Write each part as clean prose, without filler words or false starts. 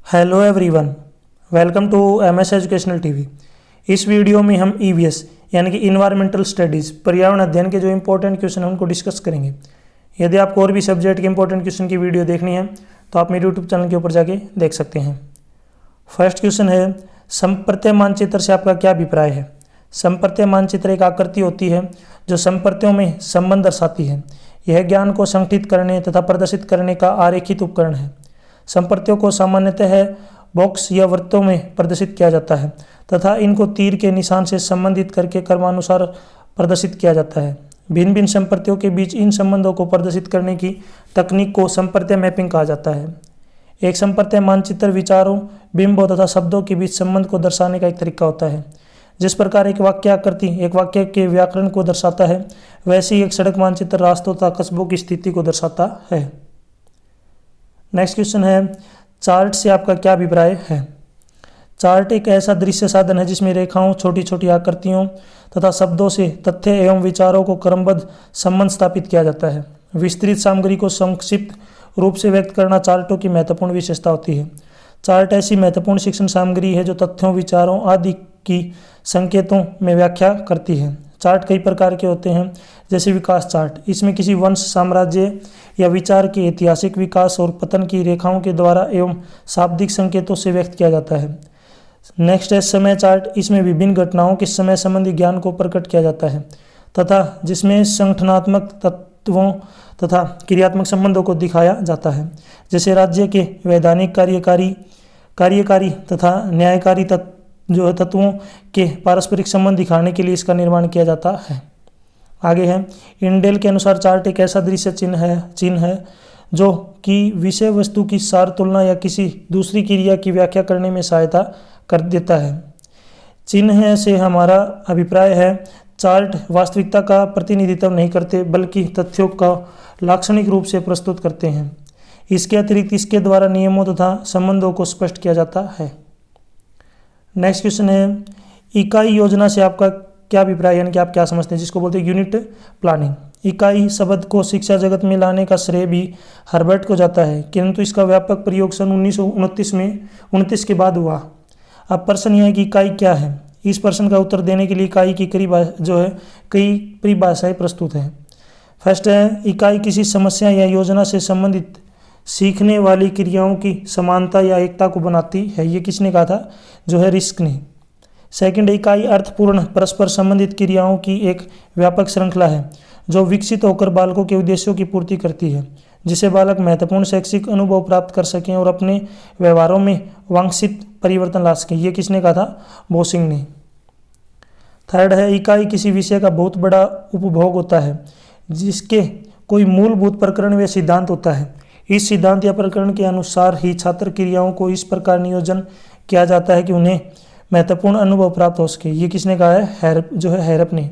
Hello everyone, welcome to MS educational TV. इस video में हम ईवीएस यानी कि इन्वायरमेंटल स्टडीज़ पर्यावरण अध्ययन के जो इंपॉर्टेंट क्वेश्चन हैं उनको डिस्कस करेंगे। यदि आपको और भी सब्जेक्ट के इंपॉर्टेंट क्वेश्चन की वीडियो देखनी है तो आप मेरे यूट्यूब चैनल के ऊपर जाके देख सकते हैं। फर्स्ट क्वेश्चन है, संपर्त्य मानचित्र से आपका क्या अभिप्राय है। संपर्त्य मानचित्र एक आकृति होती है जो संपर्त्यों में संबंध दर्शाती है। यह ज्ञान को संगठित करने तथा प्रदर्शित करने का आरेखित उपकरण है। संपर्त्यों को सामान्यतः बॉक्स या वृत्तों में प्रदर्शित किया जाता है तथा इनको तीर के निशान से संबंधित करके क्रमानुसार प्रदर्शित किया जाता है। भिन्न भिन्न संपर्त्यों के बीच इन संबंधों को प्रदर्शित करने की तकनीक को संपर्त्य मैपिंग कहा जाता है। एक संपर्त्य मानचित्र विचारों, बिंबों तथा शब्दों के बीच संबंध को दर्शाने का एक तरीका होता है। जिस प्रकार एक वाक्याकृति एक वाक्य के व्याकरण को दर्शाता है, वैसे ही एक सड़क मानचित्र रास्तों तथा कस्बों की स्थिति को दर्शाता है। नेक्स्ट क्वेश्चन है, चार्ट से आपका क्या अभिप्राय है। चार्ट एक ऐसा दृश्य साधन है जिसमें रेखाओं, छोटी छोटी आकृतियों तथा शब्दों से तथ्य एवं विचारों को क्रमबद्ध संबंध स्थापित किया जाता है। विस्तृत सामग्री को संक्षिप्त रूप से व्यक्त करना चार्टों की महत्वपूर्ण विशेषता होती है। चार्ट ऐसी महत्वपूर्ण शिक्षण सामग्री है जो तथ्यों, विचारों आदि की संकेतों में व्याख्या करती है। चार्ट कई प्रकार के होते हैं, जैसे विकास चार्ट। इसमें किसी वंश, साम्राज्य या विचार के ऐतिहासिक विकास और पतन की रेखाओं के द्वारा एवं शाब्दिक संकेतों से व्यक्त किया जाता है। नेक्स्ट है समय चार्ट। इसमें विभिन्न घटनाओं के समय संबंधी ज्ञान को प्रकट किया जाता है तथा जिसमें संगठनात्मक तत्वों तथा क्रियात्मक संबंधों को दिखाया जाता है, जैसे राज्य के वैधानिक, कार्यकारी तथा न्यायकारी तत्वों के पारस्परिक संबंध दिखाने के लिए इसका निर्माण किया जाता है। आगे है, इंडेल के अनुसार चार्ट एक ऐसा दृश्य चिन्ह है जो कि विषय वस्तु की सार तुलना या किसी दूसरी क्रिया की व्याख्या करने में सहायता कर देता है। चिन्ह से हमारा अभिप्राय है, चार्ट वास्तविकता का प्रतिनिधित्व नहीं करते बल्कि तथ्यों का लाक्षणिक रूप से प्रस्तुत करते हैं। इसके अतिरिक्त इसके द्वारा नियमों तथा संबंधों को स्पष्ट किया जाता है। नेक्स्ट क्वेश्चन है, इकाई योजना से आपका क्या अभिप्राय, यानी कि आप क्या समझते हैं, जिसको बोलते हैं यूनिट प्लानिंग। इकाई शब्द को शिक्षा जगत में लाने का श्रेय भी हर्बर्ट को जाता है, किंतु इसका व्यापक प्रयोग सन 1929 के बाद हुआ। अब प्रश्न यह है कि इकाई क्या है। इस प्रश्न का उत्तर देने के लिए इकाई की कई परिभाषाएं प्रस्तुत हैं। फर्स्ट है, इकाई किसी समस्या या योजना से संबंधित सीखने वाली क्रियाओं की समानता या एकता को बनाती है। ये किसने कहा था, रिस्क ने। सेकंड, इकाई अर्थपूर्ण परस्पर संबंधित क्रियाओं की एक व्यापक श्रृंखला है जो विकसित होकर बालकों के उद्देश्यों की पूर्ति करती है, जिससे बालक महत्वपूर्ण शैक्षिक अनुभव प्राप्त कर सकें और अपने व्यवहारों में वांछित परिवर्तन ला सकें। ये किसने कहा था, बोसिंग ने। थर्ड है, इकाई किसी विषय का बहुत बड़ा उपभोग होता है जिसके कोई मूलभूत प्रकरण व सिद्धांत होता है। इस सिद्धांत या प्रकरण के अनुसार ही छात्र क्रियाओं को इस प्रकार नियोजन किया जाता है कि उन्हें महत्वपूर्ण अनुभव प्राप्त हो सके। ये किसने कहा है, हैरप ने।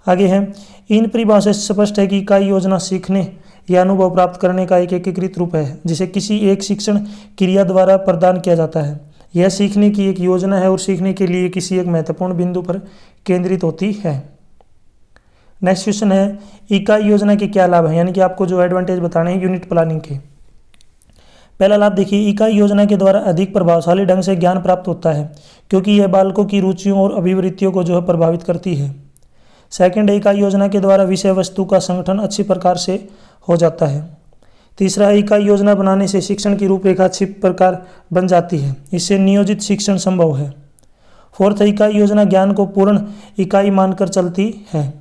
आगे है, इन परिभाषा से स्पष्ट है कि इकाई योजना सीखने या अनुभव प्राप्त करने का एक एकीकृत रूप है जिसे किसी एक शिक्षण क्रिया द्वारा प्रदान किया जाता है। यह सीखने की एक योजना है और सीखने के लिए किसी एक महत्वपूर्ण बिंदु पर केंद्रित होती है। नेक्स्ट क्वेश्चन है, इकाई योजना के क्या लाभ हैं, यानी कि आपको जो एडवांटेज बताने हैं यूनिट प्लानिंग के। पहला लाभ देखिए, इकाई योजना के द्वारा अधिक प्रभावशाली ढंग से ज्ञान प्राप्त होता है क्योंकि यह बालकों की रुचियों और अभिवृत्तियों को प्रभावित करती है। सेकंड, इकाई योजना के द्वारा विषय वस्तु का संगठन अच्छी प्रकार से हो जाता है। तीसरा है, इकाई योजना बनाने से शिक्षण की रूपरेखा अच्छी प्रकार बन जाती है, इससे नियोजित शिक्षण संभव है। फोर्थ है, इकाई योजना ज्ञान को पूर्ण इकाई मानकर चलती है।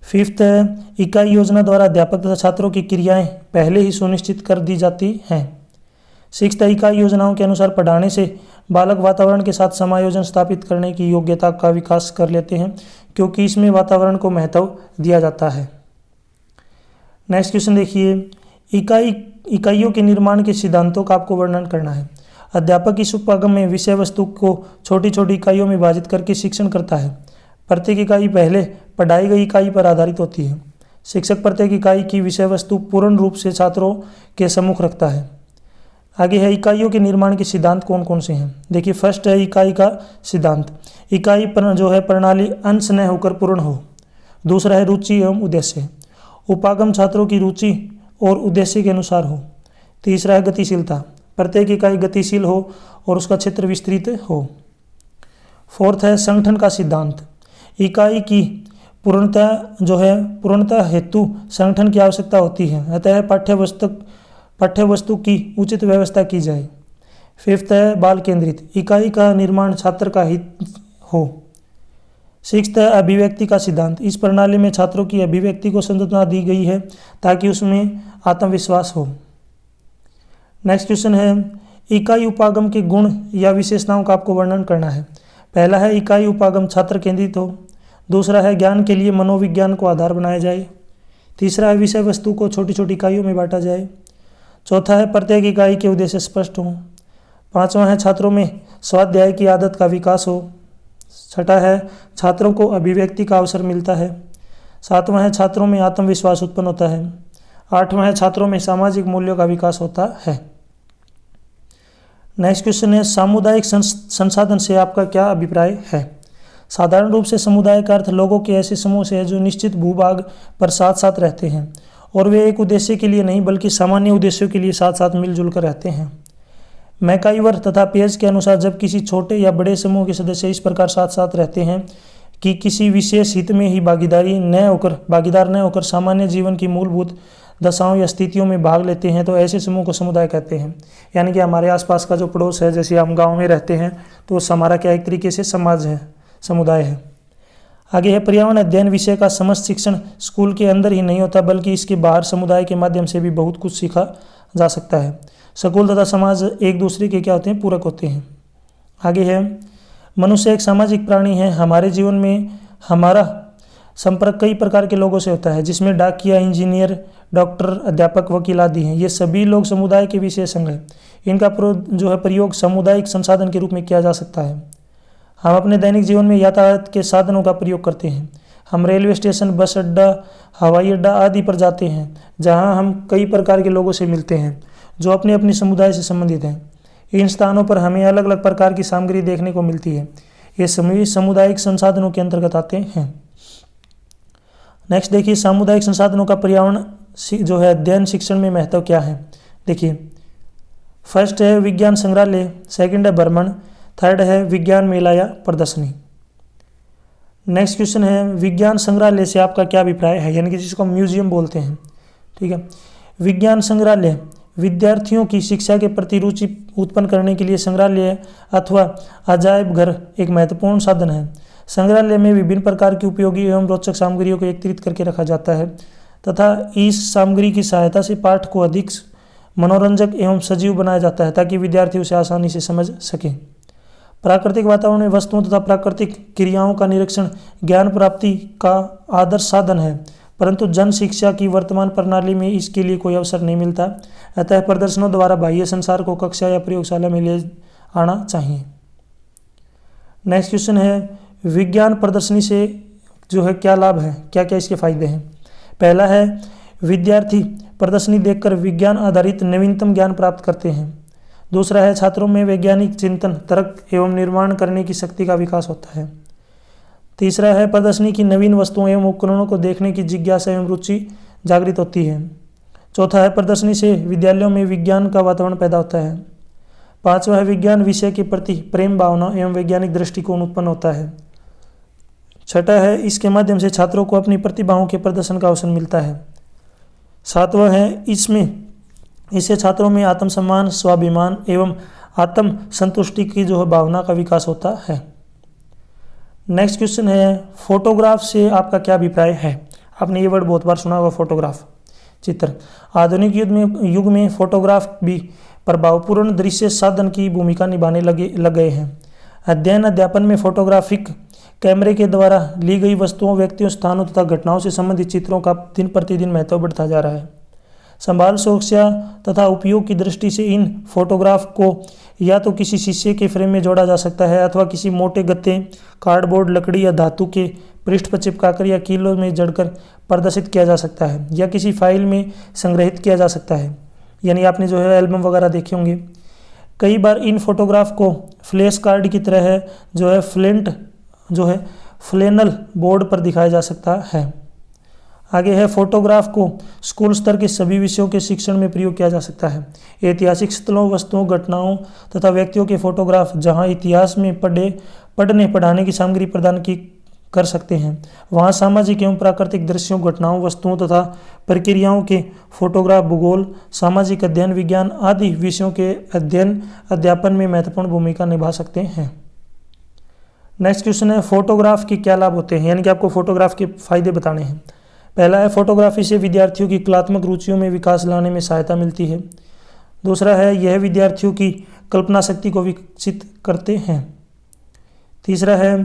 फिफ्थ है, इकाई योजना द्वारा अध्यापक तथा छात्रों की क्रियाएं पहले ही सुनिश्चित कर दी जाती हैं। सिक्स्थ है, इकाई योजनाओं के अनुसार पढ़ाने से बालक वातावरण के साथ समायोजन स्थापित करने की योग्यता का विकास कर लेते हैं क्योंकि इसमें वातावरण को महत्व दिया जाता है। नेक्स्ट क्वेश्चन देखिए, इकाइयों के निर्माण के सिद्धांतों का आपको वर्णन करना है। अध्यापक इस उपागम में विषय वस्तु को छोटी छोटी इकाइयों में विभाजित करके शिक्षण करता है। प्रत्येक इकाई पहले पढ़ाई गई इकाई पर आधारित होती है। शिक्षक प्रत्येक इकाई की विषय वस्तु पूर्ण रूप से छात्रों के सम्मुख रखता है। आगे है, इकाइयों के निर्माण के सिद्धांत कौन कौन से हैं। देखिए, फर्स्ट है इकाई का सिद्धांत। इकाई पर प्रणाली अंश न होकर पूर्ण हो। दूसरा है रुचि एवं उद्देश्य। उपागम छात्रों की रुचि और उद्देश्य के अनुसार हो। तीसरा है गतिशीलता। प्रत्येक इकाई गतिशील हो और उसका क्षेत्र विस्तृत हो। फोर्थ है संगठन का सिद्धांत। इकाई की पूर्णता हेतु संगठन की आवश्यकता होती है, अतः पाठ्यवस्तु की उचित व्यवस्था की जाए। फिफ्थ है बाल केंद्रित। इकाई का निर्माण छात्र का हित हो। सिक्स्थ है अभिव्यक्ति का सिद्धांत। इस प्रणाली में छात्रों की अभिव्यक्ति को संरचना दी गई है ताकि उसमें आत्मविश्वास हो। नेक्स्ट क्वेश्चन है इकाई उपागम के गुण या विशेषताओं का आपको वर्णन करना है। पहला है इकाई उपागम छात्र केंद्रित हो। दूसरा है ज्ञान के लिए मनोविज्ञान को आधार बनाया जाए। तीसरा है विषय वस्तु को छोटी छोटी इकाइयों में बांटा जाए। चौथा है प्रत्येक इकाई के उद्देश्य स्पष्ट हों। पांचवा है छात्रों में स्वाध्याय की आदत का विकास हो। छठा है छात्रों को अभिव्यक्ति का अवसर मिलता है। सातवां है छात्रों में आत्मविश्वास उत्पन्न होता है। आठवां है छात्रों में सामाजिक मूल्यों का विकास होता है। नेक्स्ट क्वेश्चन है सामुदायिक संसाधन से आपका क्या अभिप्राय है। साधारण रूप से समुदाय का अर्थ लोगों के ऐसे समूह से है जो निश्चित भूभाग पर साथ साथ रहते हैं और वे एक उद्देश्य के लिए नहीं बल्कि सामान्य उद्देश्यों के लिए साथ साथ मिलजुल कर रहते हैं। मैकाइवर तथा पेज के अनुसार जब किसी छोटे या बड़े समूह के सदस्य इस प्रकार साथ साथ रहते हैं कि किसी विशेष हित में ही भागीदार न होकर सामान्य जीवन की मूलभूत दशाओं या स्थितियों में भाग लेते हैं तो ऐसे समूह को समुदाय कहते हैं। यानी कि हमारे आसपास का जो पड़ोस है, जैसे हम गाँव में रहते हैं तो हमारा क्या एक तरीके से समाज है, समुदाय है। आगे है पर्यावरण अध्ययन विषय का समस्त शिक्षण स्कूल के अंदर ही नहीं होता बल्कि इसके बाहर समुदाय के माध्यम से भी बहुत कुछ सीखा जा सकता है। स्कूल तथा समाज एक दूसरे के क्या होते हैं, पूरक होते हैं। आगे है मनुष्य एक सामाजिक प्राणी है। हमारे जीवन में हमारा संपर्क कई प्रकार के लोगों से होता है जिसमें डाकिया, इंजीनियर, डॉक्टर, अध्यापक, वकील आदि हैं। ये सभी लोग समुदाय के विशेष अंग हैं। इनका प्रयोग सामुदायिक संसाधन के रूप में किया जा सकता है। हम अपने दैनिक जीवन में यातायात के साधनों का प्रयोग करते हैं। हम रेलवे स्टेशन, बस अड्डा, हवाई अड्डा आदि पर जाते हैं जहां हम कई प्रकार के लोगों से मिलते हैं जो अपने अपने समुदाय से संबंधित हैं। इन स्थानों पर हमें अलग अलग प्रकार की सामग्री देखने को मिलती है। ये सभी सामुदायिक संसाधनों के अंतर्गत आते हैं। नेक्स्ट देखिए सामुदायिक संसाधनों का पर्यावरण अध्ययन शिक्षण में महत्व क्या है। देखिए फर्स्ट है विज्ञान संग्रहालय, सेकंड है भ्रमण, थर्ड है विज्ञान मेला या प्रदर्शनी। नेक्स्ट क्वेश्चन है विज्ञान संग्रहालय से आपका क्या अभिप्राय है, यानी कि जिसको हम म्यूजियम बोलते हैं। ठीक है, विज्ञान संग्रहालय विद्यार्थियों की शिक्षा के प्रति रुचि उत्पन्न करने के लिए संग्रहालय अथवा अजायब घर एक महत्वपूर्ण साधन है। संग्रहालय में विभिन्न प्रकार की उपयोगी एवं रोचक सामग्रियों को एकत्रित करके रखा जाता है तथा इस सामग्री की सहायता से पाठ को अधिक मनोरंजक एवं सजीव बनाया जाता है ताकि विद्यार्थी उसे आसानी से समझ सकें। प्राकृतिक वातावरण में वस्तुओं तथा प्राकृतिक क्रियाओं का निरीक्षण ज्ञान प्राप्ति का आदर्श साधन है, परंतु जन शिक्षा की वर्तमान प्रणाली में इसके लिए कोई अवसर नहीं मिलता। अतः प्रदर्शनों द्वारा बाह्य संसार को कक्षा या प्रयोगशाला में ले आना चाहिए। नेक्स्ट क्वेश्चन है विज्ञान प्रदर्शनी से क्या लाभ है, क्या क्या इसके फायदे हैं। पहला है विद्यार्थी प्रदर्शनी देखकर विज्ञान आधारित नवीनतम ज्ञान प्राप्त करते हैं। दूसरा है छात्रों में वैज्ञानिक चिंतन, तर्क एवं निर्माण करने की शक्ति का विकास होता है। तीसरा है प्रदर्शनी की नवीन वस्तुओं एवं उपकरणों को देखने की जिज्ञासा एवं रुचि जागृत होती है। चौथा है प्रदर्शनी से विद्यालयों में विज्ञान का वातावरण पैदा होता है। पांचवा है विज्ञान विषय के प्रति प्रेम भावना एवं वैज्ञानिक दृष्टिकोण उत्पन्न होता है। छठा है इसके माध्यम से छात्रों को अपनी प्रतिभाओं के प्रदर्शन का अवसर मिलता है। सातवां है इससे छात्रों में आत्मसम्मान, स्वाभिमान एवं आत्म संतुष्टि की भावना का विकास होता है। नेक्स्ट क्वेश्चन है फोटोग्राफ से आपका क्या अभिप्राय है। आपने ये वर्ड बहुत बार सुना होगा, फोटोग्राफ, चित्र। आधुनिक युग में फोटोग्राफ भी प्रभावपूर्ण दृश्य साधन की भूमिका निभाने लग गए हैं। अध्ययन अध्यापन में फोटोग्राफिक कैमरे के द्वारा ली गई वस्तुओं, व्यक्तियों, स्थानों तथा घटनाओं से संबंधित चित्रों का दिन प्रतिदिन महत्व बढ़ता जा रहा है। संभाल, सुरक्षा तथा उपयोग की दृष्टि से इन फोटोग्राफ को या तो किसी शीशे के फ्रेम में जोड़ा जा सकता है अथवा किसी मोटे गत्ते, कार्डबोर्ड, लकड़ी या धातु के पृष्ठ पर चिपकाकर या कीलों में जड़कर प्रदर्शित किया जा सकता है या किसी फाइल में संग्रहित किया जा सकता है। यानी आपने एल्बम वगैरह देखे होंगे। कई बार इन फोटोग्राफ को फ्लैश कार्ड की तरह फ्लेनल बोर्ड पर दिखाया जा सकता है। आगे है फोटोग्राफ को स्कूल स्तर के सभी विषयों के शिक्षण में प्रयोग किया जा सकता है। ऐतिहासिक स्थलों, वस्तुओं, घटनाओं तथा व्यक्तियों के फोटोग्राफ जहां इतिहास में पढ़ने पढ़ाने की सामग्री प्रदान की कर सकते हैं, वहां सामाजिक एवं प्राकृतिक दृश्यों, घटनाओं, वस्तुओं तथा प्रक्रियाओं के फोटोग्राफ भूगोल, सामाजिक अध्ययन, विज्ञान आदि विषयों के अध्यापन में महत्वपूर्ण भूमिका निभा सकते हैं। नेक्स्ट क्वेश्चन है फोटोग्राफ के क्या लाभ होते हैं, यानी कि आपको फोटोग्राफ के फायदे बताने हैं। पहला है फोटोग्राफी से विद्यार्थियों की कलात्मक रुचियों में विकास लाने में सहायता मिलती है। दूसरा है यह विद्यार्थियों की कल्पना शक्ति को विकसित करते हैं। तीसरा है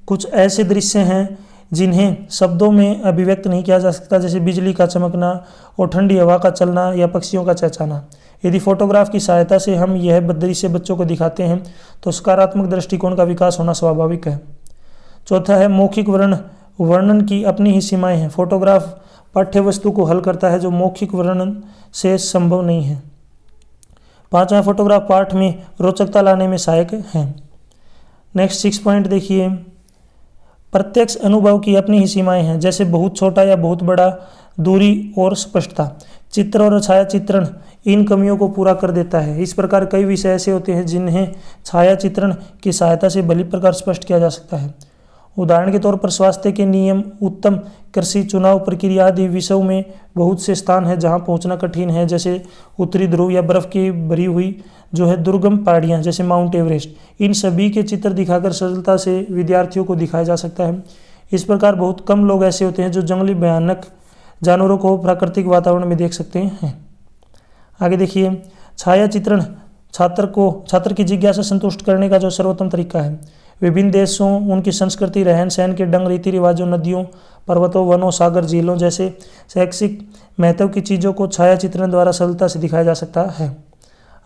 कुछ ऐसे दृश्य हैं जिन्हें शब्दों में अभिव्यक्त नहीं किया जा सकता, जैसे बिजली का चमकना और ठंडी हवा का चलना या पक्षियों का चहचहाना। यदि फोटोग्राफ की सहायता से हम यह दृश्य बच्चों को दिखाते हैं तो सकारात्मक दृष्टिकोण का विकास होना स्वाभाविक है। चौथा है मौखिक वर्णन की अपनी ही सीमाएं हैं। फोटोग्राफ पाठ्य वस्तु को हल करता है जो मौखिक वर्णन से संभव नहीं है। पांचवा फोटोग्राफ पाठ में रोचकता लाने में सहायक है। नेक्स्ट 6 पॉइंट देखिए, प्रत्यक्ष अनुभव की अपनी ही सीमाएं हैं, जैसे बहुत छोटा या बहुत बड़ा, दूरी और स्पष्टता। चित्र और छाया चित्रण इन कमियों को पूरा कर देता है। इस प्रकार कई विषय ऐसे होते हैं जिन्हें छाया चित्रण की सहायता से भली प्रकार स्पष्ट किया जा सकता है। उदाहरण के तौर पर स्वास्थ्य के नियम, उत्तम कृषि, चुनाव प्रक्रिया आदि विषयों में बहुत से स्थान हैं जहां पहुंचना कठिन है, जैसे उत्तरी ध्रुव या बर्फ की भरी हुई जो है दुर्गम पहाड़ियां जैसे माउंट एवरेस्ट। इन सभी के चित्र दिखाकर सरलता से विद्यार्थियों को दिखाया जा सकता है। इस प्रकार बहुत कम लोग ऐसे होते हैं जो जंगली भयानक जानवरों को प्राकृतिक वातावरण में देख सकते हैं। आगे देखिए, छाया चित्रण छात्र की जिज्ञासा संतुष्ट करने का जो सर्वोत्तम तरीका है। विभिन्न देशों, उनकी संस्कृति, रहन सहन के ढंग, रीति रिवाजों, नदियों, पर्वतों, वनों, सागर, झीलों जैसे शैक्षिक महत्व की चीज़ों को छाया चित्रण द्वारा सरलता से दिखाया जा सकता है।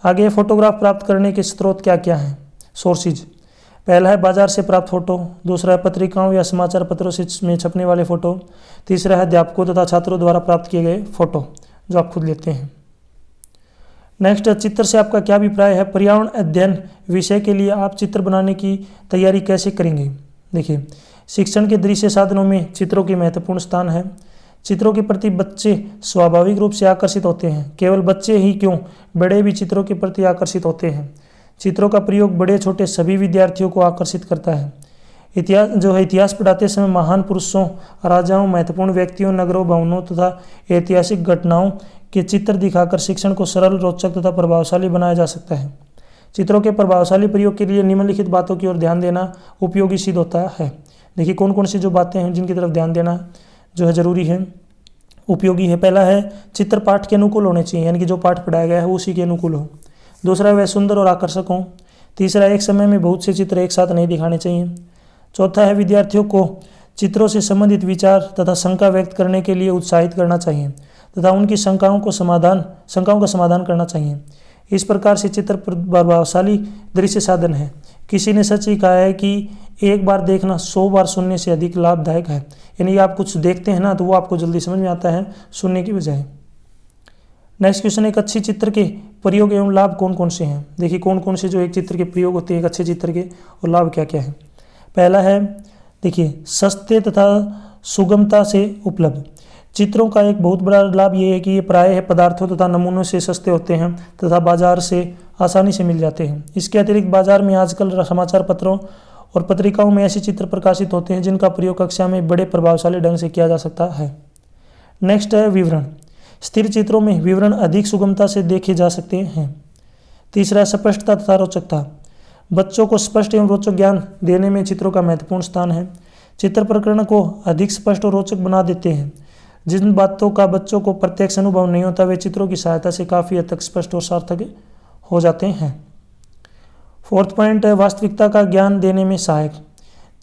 आगे फोटोग्राफ प्राप्त करने के स्रोत क्या क्या हैं, सोर्सेज। पहला है बाजार से प्राप्त फोटो। दूसरा है पत्रिकाओं या समाचार पत्रों में छपने वाले फोटो। तीसरा है अध्यापकों तथा छात्रों द्वारा प्राप्त किए गए फोटो जो आप खुद लेते हैं। नेक्स्ट, चित्र से आपका क्या अभिप्राय है। पर्यावरण अध्ययन विषय के लिए आप चित्र बनाने की तैयारी कैसे करेंगे। देखिए, शिक्षण के दृश्य साधनों में चित्रों की महत्वपूर्ण स्थान है। चित्रों के प्रति बच्चे स्वाभाविक रूप से आकर्षित होते हैं। केवल बच्चे ही क्यों, बड़े भी चित्रों के प्रति आकर्षित होते हैं। चित्रों का प्रयोग बड़े छोटे सभी विद्यार्थियों को आकर्षित करता है। इतिहास पढ़ाते समय महान पुरुषों, राजाओं, महत्वपूर्ण व्यक्तियों, नगरों, भवनों तथा ऐतिहासिक घटनाओं के चित्र दिखाकर शिक्षण को सरल, रोचक तथा प्रभावशाली बनाया जा सकता है। चित्रों के प्रभावशाली प्रयोग के लिए निम्नलिखित बातों की ओर ध्यान देना उपयोगी सिद्ध होता है। देखिए कौन कौन सी जो बातें हैं जिनकी तरफ ध्यान देना जो है जरूरी है, उपयोगी है। पहला है चित्र पाठ के अनुकूल होने चाहिए, यानी कि जो पाठ पढ़ाया गया है वो उसी के अनुकूल हो। दूसरा वह सुंदर और आकर्षक हो। तीसरा, एक समय में बहुत से चित्र एक साथ नहीं दिखाने चाहिए। चौथा है विद्यार्थियों को चित्रों से संबंधित विचार तथा शंका व्यक्त करने के लिए उत्साहित करना चाहिए तथा उनकी शंकाओं का समाधान करना चाहिए। इस प्रकार से चित्र प्रभावशाली दृश्य साधन है। किसी ने सच ही कहा है कि एक बार देखना 100 बार सुनने से अधिक लाभदायक है। यानी आप कुछ देखते हैं ना तो वो आपको जल्दी समझ में आता है सुनने की बजाय। नेक्स्ट क्वेश्चन, एक अच्छी चित्र के प्रयोग एवं लाभ कौन कौन से हैं। देखिए कौन कौन से जो एक चित्र के प्रयोग होते हैं एक अच्छे चित्र के, और लाभ क्या क्या है। पहला है देखिए सस्ते तथा सुगमता से उपलब्ध। चित्रों का एक बहुत बड़ा लाभ ये है कि ये प्रायः पदार्थों तथा नमूनों से सस्ते होते हैं तथा बाजार से आसानी से मिल जाते हैं। इसके अतिरिक्त बाजार में आजकल समाचार पत्रों और पत्रिकाओं में ऐसे चित्र प्रकाशित होते हैं जिनका प्रयोग कक्षा में बड़े प्रभावशाली ढंग से किया जा सकता है। नेक्स्ट है विवरण। स्थिर चित्रों में विवरण अधिक सुगमता से देखे जा सकते हैं। तीसरा है स्पष्टता तथा रोचकता। बच्चों को स्पष्ट एवं रोचक ज्ञान देने में चित्रों का महत्वपूर्ण स्थान है। चित्र प्रकरण को अधिक स्पष्ट और रोचक बना देते हैं। जिन बातों का बच्चों को प्रत्यक्ष अनुभव नहीं होता वे चित्रों की सहायता से काफ़ी हद तक स्पष्ट और सार्थक हो जाते हैं। फोर्थ पॉइंट है वास्तविकता का ज्ञान देने में सहायक।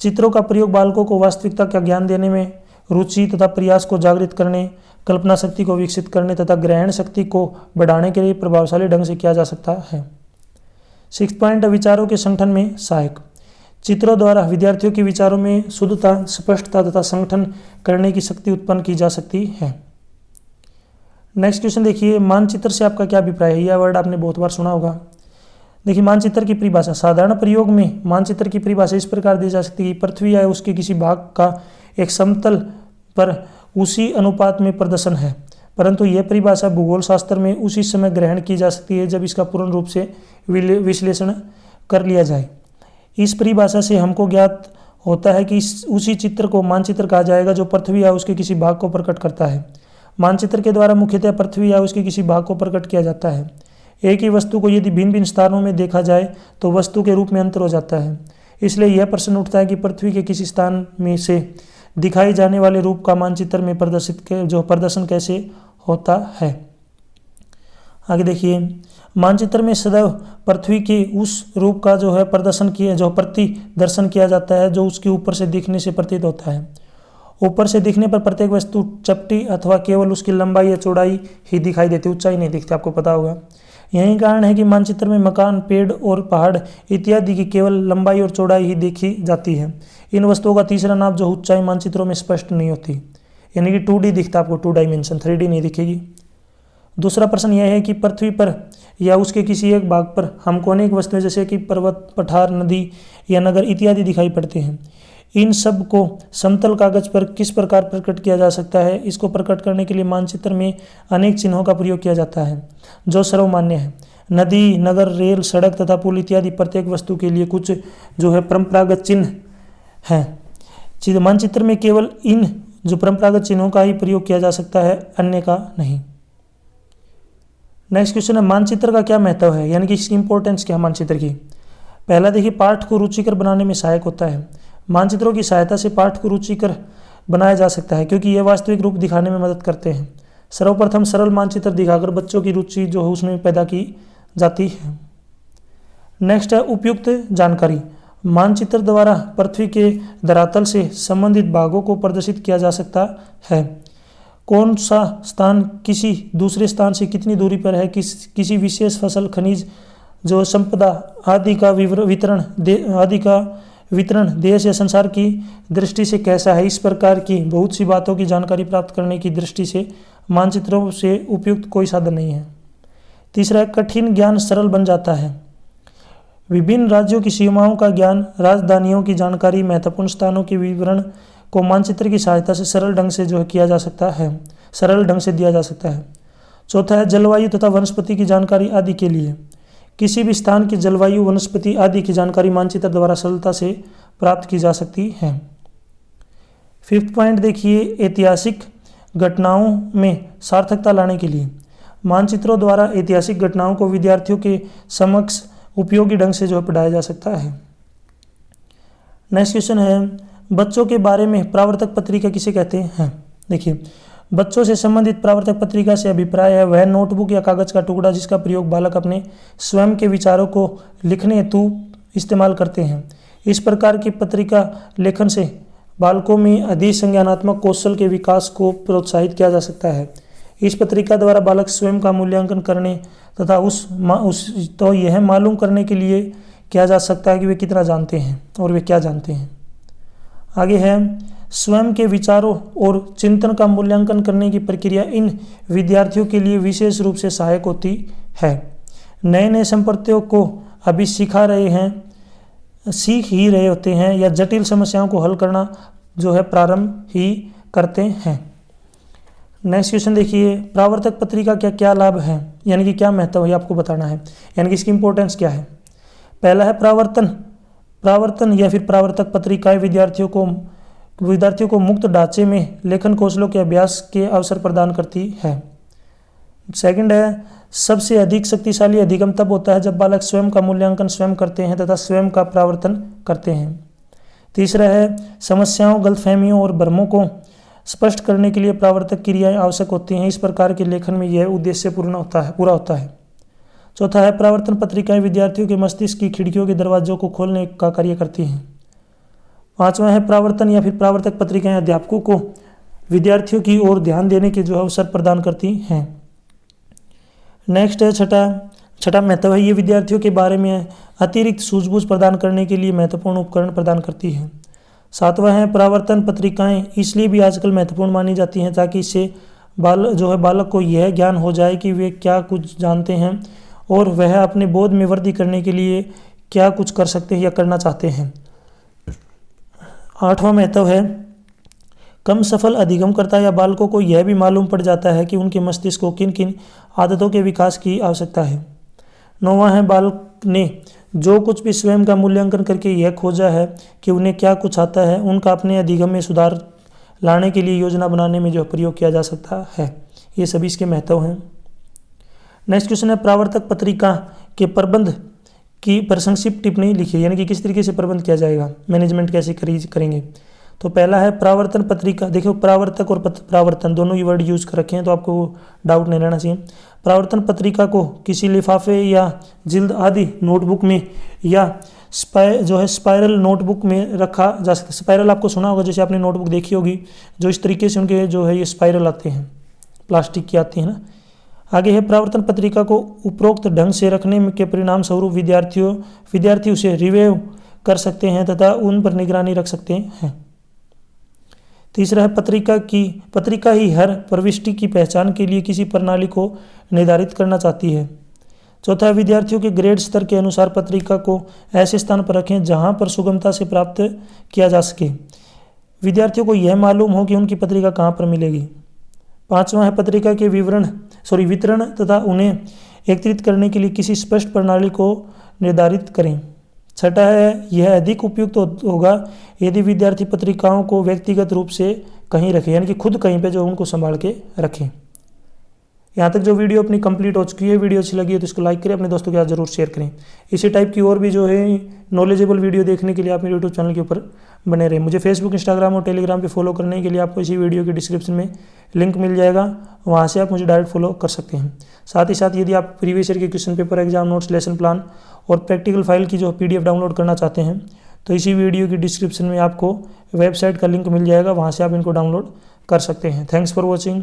चित्रों का प्रयोग बालकों को वास्तविकता का ज्ञान देने में रुचि तथा प्रयास को जागृत करने, कल्पना शक्ति को विकसित करने तथा ग्रहण शक्ति को बढ़ाने के लिए प्रभावशाली ढंग से किया जा सकता है। सिक्स्थ पॉइंट, विचारों के संगठन में सहायक। चित्रों द्वारा विद्यार्थियों के विचारों में शुद्धता, स्पष्टता तथा संगठन करने की शक्ति उत्पन्न की जा सकती है। नेक्स्ट क्वेश्चन देखिए, मानचित्र से आपका क्या अभिप्राय है। यह वर्ड आपने बहुत बार सुना होगा। देखिए मानचित्र की परिभाषा। साधारण प्रयोग में मानचित्र की परिभाषा इस प्रकार दी जा सकती है कि पृथ्वी या उसके किसी भाग का एक समतल पर उसी अनुपात में प्रदर्शन है, परंतु यह परिभाषा भूगोल शास्त्र में उसी समय ग्रहण की जा सकती है जब इसका पूर्ण रूप से विश्लेषण कर लिया जाए। इस परिभाषा से हमको ज्ञात होता है कि उसी चित्र को मानचित्र कहा जाएगा जो पृथ्वी या उसके किसी भाग को प्रकट करता है। मानचित्र के द्वारा मुख्यतः पृथ्वी या उसके किसी भाग को प्रकट किया जाता है। एक ही वस्तु को यदि भिन्न भिन्न स्थानों में देखा जाए तो वस्तु के रूप में अंतर हो जाता है। इसलिए यह प्रश्न उठता है कि पृथ्वी के किसी स्थान में से दिखाई जाने वाले रूप का मानचित्र में प्रदर्शन कैसे होता है। आगे देखिए, मानचित्र में सदैव पृथ्वी के उस रूप का प्रदर्शन किया जाता है जो उसके ऊपर से दिखने से प्रतीत होता है। ऊपर से दिखने पर प्रत्येक वस्तु चपटी अथवा केवल उसकी लंबाई या चौड़ाई ही दिखाई देती, ऊंचाई नहीं दिखती, आपको पता होगा। यही कारण है कि मानचित्र में मकान, पेड़ और पहाड़ इत्यादि की केवल लंबाई और चौड़ाई ही देखी जाती है। इन वस्तुओं का तीसरा नाम जो ऊंचाई मानचित्रों में स्पष्ट नहीं होती, यानी कि 2D दिखता आपको, 2 डायमेंशन, 3D नहीं दिखेगी। दूसरा प्रश्न यह है कि पृथ्वी पर या उसके किसी एक भाग पर हमको अनेक वस्तुएं जैसे कि पर्वत, पठार, नदी या नगर इत्यादि दिखाई पड़ते हैं। इन सब को समतल कागज पर किस प्रकार प्रकट किया जा सकता है? इसको प्रकट करने के लिए मानचित्र में अनेक चिन्हों का प्रयोग किया जाता है जो सर्वमान्य है। नदी, नगर, रेल, सड़क तथा पुल इत्यादि प्रत्येक वस्तु के लिए कुछ परंपरागत चिन्ह हैं। मानचित्र में केवल इन परंपरागत चिन्हों का ही प्रयोग किया जा सकता है, अन्य का नहीं। नेक्स्ट क्वेश्चन है, मानचित्र का क्या महत्व है, यानी कि इसकी इंपॉर्टेंस क्या है मानचित्र की। पहला देखिए, पाठ को रुचिकर बनाने में सहायक होता है। मानचित्रों की सहायता से पाठ को रुचिकर बनाया जा सकता है क्योंकि यह वास्तविक रूप दिखाने में मदद करते हैं। सर्वप्रथम सरल मानचित्र दिखाकर बच्चों की रुचि उसमें पैदा की जाती है। नेक्स्ट है उपयुक्त जानकारी। मानचित्र द्वारा पृथ्वी के धरातल से संबंधित भागों को प्रदर्शित किया जा सकता है। कौन सा स्थान किसी दूसरे स्थान से कितनी दूरी पर है, किसी विशेष फसल, खनिज, संपदा आदि का वितरण देश या संसार की दृष्टि से कैसा है। इस प्रकार की बहुत सी बातों की जानकारी प्राप्त करने की दृष्टि से मानचित्रों से उपयुक्त कोई साधन नहीं है। तीसरा, कठिन ज्ञान सरल बन जाता है। विभिन्न राज्यों की सीमाओं का ज्ञान, राजधानियों की जानकारी, महत्वपूर्ण स्थानों के विवरण को मानचित्र की सहायता से सरल ढंग से दिया जा सकता है। चौथा है, जलवायु तथा वनस्पति की जानकारी आदि के लिए किसी भी स्थान की जलवायु, वनस्पति आदि की जानकारी मानचित्र द्वारा सरलता से प्राप्त की जा सकती है। 5th पॉइंट देखिए, ऐतिहासिक घटनाओं में सार्थकता लाने के लिए मानचित्रों द्वारा ऐतिहासिक घटनाओं को विद्यार्थियों के समक्ष उपयोगी ढंग से पढ़ाया जा सकता है। नेक्स्ट क्वेश्चन है, बच्चों के बारे में प्रावर्तक पत्रिका किसे कहते हैं। देखिए, बच्चों से संबंधित प्रावर्तक पत्रिका से अभिप्राय है वह नोटबुक या कागज का टुकड़ा जिसका प्रयोग बालक अपने स्वयं के विचारों को लिखने हेतु इस्तेमाल करते हैं। इस प्रकार की पत्रिका लेखन से बालकों में अधिक संज्ञानात्मक कौशल के विकास को प्रोत्साहित किया जा सकता है। इस पत्रिका द्वारा बालक स्वयं का मूल्यांकन करने तथा तो यह मालूम करने के लिए किया जा सकता है कि वे कितना जानते हैं और वे क्या जानते हैं। आगे है, स्वयं के विचारों और चिंतन का मूल्यांकन करने की प्रक्रिया इन विद्यार्थियों के लिए विशेष रूप से सहायक होती है। नए नए संप्रदायों को अभी सीख ही रहे होते हैं या जटिल समस्याओं को हल करना प्रारंभ ही करते हैं। नेक्स्ट क्वेश्चन देखिए, प्रावर्तक पत्रिका क्या क्या लाभ है, यानी कि क्या महत्व है आपको बताना है, यानी कि इसकी इंपॉर्टेंस क्या है। पहला है प्रावर्तन या फिर प्रावर्तक पत्रिकाएं विद्यार्थियों को मुक्त ढांचे में लेखन कौशलों के अभ्यास के अवसर प्रदान करती है। सेकंड है, सबसे अधिक शक्तिशाली अधिगम तब होता है जब बालक स्वयं का मूल्यांकन स्वयं करते हैं तथा स्वयं का प्रावर्तन करते हैं। तीसरा है, समस्याओं, गलतफहमियों और भ्रमों को स्पष्ट करने के लिए प्रावर्तक क्रियाएं आवश्यक होती हैं। इस प्रकार के लेखन में यह उद्देश्य पूरा होता है। चौथा है, प्रावर्तन पत्रिकाएं विद्यार्थियों के मस्तिष्क की खिड़कियों के दरवाजों को खोलने का कार्य करती हैं। पांचवा है, प्रावर्तन या फिर प्रावर्तक पत्रिकाएं अध्यापकों को विद्यार्थियों की ओर ध्यान देने के अवसर प्रदान करती हैं। नेक्स्ट है, छठा महत्व है, ये विद्यार्थियों के बारे में अतिरिक्त सूझबूझ प्रदान करने के लिए महत्वपूर्ण उपकरण प्रदान करती है। सातवां है, प्रावर्तन पत्रिकाएं इसलिए भी आजकल महत्वपूर्ण मानी जाती हैं ताकि इससे बालक को यह ज्ञान हो जाए कि वे क्या कुछ जानते हैं और वह अपने बोध में वृद्धि करने के लिए क्या कुछ कर सकते हैं या करना चाहते हैं। आठवां महत्व है, कम सफल अधिगमकर्ता या बालकों को यह भी मालूम पड़ जाता है कि उनके मस्तिष्क को किन किन आदतों के विकास की आवश्यकता है। 9वां है, बालक ने जो कुछ भी स्वयं का मूल्यांकन करके यह खोजा है कि उन्हें क्या कुछ आता है, उनका अपने अधिगम में सुधार लाने के लिए योजना बनाने में जो प्रयोग किया जा सकता है। ये सभी इसके महत्व हैं। नेक्स्ट क्वेश्चन है, प्रावर्तक पत्रिका के प्रबंध की प्रशंसित टिप्पणी लिखिए, यानी कि किस तरीके से प्रबंध किया जाएगा, मैनेजमेंट कैसे करेंगे। तो पहला है प्रावर्तन पत्रिका। देखो प्रावर्तक और प्रावर्तन दोनों ही वर्ड यूज कर रखे हैं, तो आपको डाउट नहीं रहना चाहिए। प्रावर्तन पत्रिका को किसी लिफाफे या जिल्द आदि नोटबुक में या स्पाइरल नोटबुक में रखा जा सकता है। स्पाइरल आपको सुना होगा, जैसे आपने नोटबुक देखी होगी, जो इस तरीके से उनके जो है ये स्पाइरल आते हैं, प्लास्टिक की आती है ना। आगे है, प्रावर्तन पत्रिका को उपरोक्त ढंग से रखने के परिणाम स्वरूप विद्यार्थी उसे रिव्यू कर सकते हैं तथा उन पर निगरानी रख सकते हैं। तीसरा है, पत्रिका ही हर प्रविष्टि की पहचान के लिए किसी प्रणाली को निर्धारित करना चाहती है। चौथा है, विद्यार्थियों के ग्रेड स्तर के अनुसार पत्रिका को ऐसे स्थान पर रखें जहां पर सुगमता से प्राप्त किया जा सके। विद्यार्थियों को यह मालूम हो कि उनकी पत्रिका कहां पर मिलेगी। पांचवा है, पत्रिका के वितरण तथा उन्हें एकत्रित करने के लिए किसी स्पष्ट प्रणाली को निर्धारित करें। छठा है, यह अधिक उपयुक्त होगा यदि विद्यार्थी पत्रिकाओं को व्यक्तिगत रूप से कहीं रखें, यानी कि खुद कहीं पे जो उनको संभाल के रखें। यहाँ तक जो वीडियो अपनी कंप्लीट हो चुकी है, वीडियो अच्छी लगी है तो इसको लाइक करें, अपने दोस्तों के साथ जरूर शेयर करें। इसी टाइप की और भी जो है नॉलेजेबल वीडियो देखने के लिए आप मेरे यूट्यूब चैनल के ऊपर बने रहें। मुझे फेसबुक, इंस्टाग्राम और टेलीग्राम पे फॉलो करने के लिए आपको इसी वीडियो के डिस्क्रिप्शन में लिंक मिल जाएगा, वहाँ से आप मुझे डायरेक्ट फॉलो कर सकते हैं। साथ ही साथ यदि आप प्रीवियस ईयर के question paper, exam notes, lesson plan और प्रैक्टिकल फाइल की जो PDF डाउनलोड करना चाहते हैं, तो इसी वीडियो की डिस्क्रिप्शन में आपको वेबसाइट का लिंक मिल जाएगा, वहाँ से आप इनको डाउनलोड कर सकते हैं। Thanks for watching.